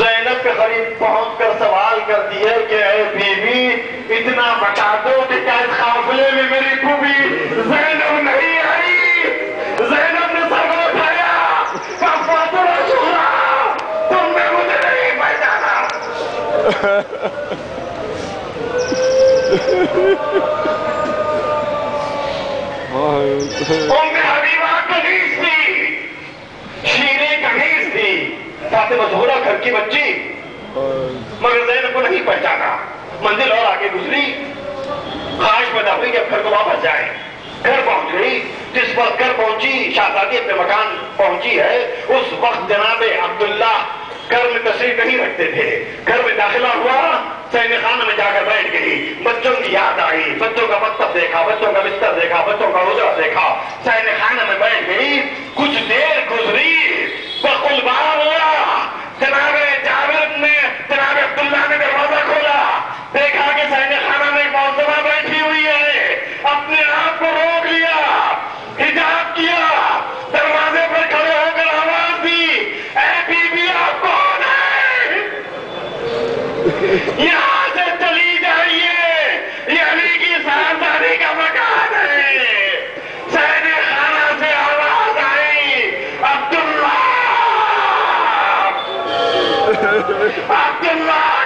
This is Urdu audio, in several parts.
زینب کے قریب پہنچ کر سوال کرتی ہے کہ اے بیوی اتنا بتا دو کہ کیا اس قافلے میں میری پھوپھی زینب نہیں آئی؟ زینب نے سر کو اٹھایا، کہا فاطمہ زہرا تم نے مجھے نہیں پہچانا۔ حبیبہ کنیز تھی، شیریں کنیز تھی، فاطمہ زہرا گھر کی بچی، مگر زینب کو نہیں پہچانا۔ منزل اور آگے گزری، خواہش پیدا ہوئی کہ اب گھر کو واپس جائیں۔ گھر پہنچ گئی، جس وقت گھر پہنچی شہزادی اپنے مکان پہنچی ہے، اس وقت جناب عبداللہ گھر میں تشریف نہیں رکھتے تھے۔ گھر میں داخلہ ہوا، سین خانہ میں جا کر بیٹھ گئی، بچوں کی یاد آئی، بچوں کا مکتب دیکھا، بچوں کا بستر دیکھا، بچوں کا حجرہ دیکھا، سین خانہ میں بیٹھ گئی۔ کچھ دیر گزری، بقل باب ہوا، جناب جابر نے، جناب عبداللہ نے دروازہ کھولا، دیکھا کہ سین خانہ میں ایک معصومہ بیٹھی ہوئی ہے، اپنے آپ کو روک لیا، حجاب کیا، دروازے پر کھڑے ہو کر آواز دی، اے بی بی آپ کون ہیں؟ یہاں سے چلی جائیے، یہ علی کی صاحبزادی کا مکان ہے۔ سین خانہ سے آواز آئی، عبداللہ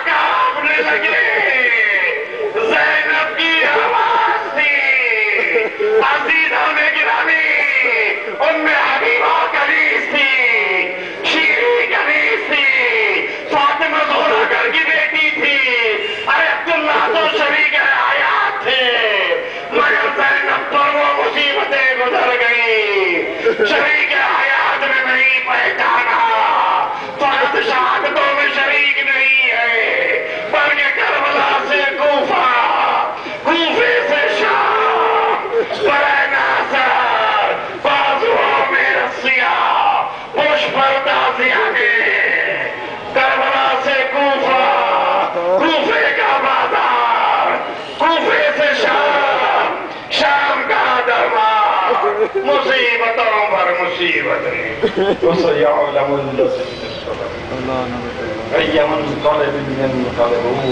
کہاں لگے؟ زینب کی آواز تھی، عزیزہ میں گرامی، ام حبیبہ کنیز تھی، شیریں کنیز تھی، فاطمہ زہرا گھر کی بیٹی تھی، ارے عبداللہ تو شریک حیات تھے، مگر زینب پر وہ مصیبتیں گزر گئی، شریک حیات نے نہیں پہچانا، فرد شہادتوں میں شریک نہیں ہے، بلکہ کربلا سے کوفہ، کوفے سے شام، برے ناصر، بازوؤں میں رسیاں، پش پر تازیاں گے، کربلا سے کوفہ، کوفے کا بازار، کوفے سے شام، شام کا دربار، مصیبتوں پر مصیبتیں، وَسَيَعْلَمُ الَّذِينَ أَيَّ مُنقَلِبٍ يَنقَلِبُونَ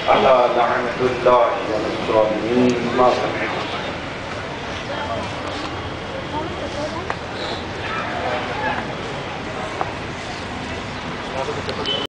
عَلَى لَعْنَةِ اللَّهِ وَالظَّالِمِينَ.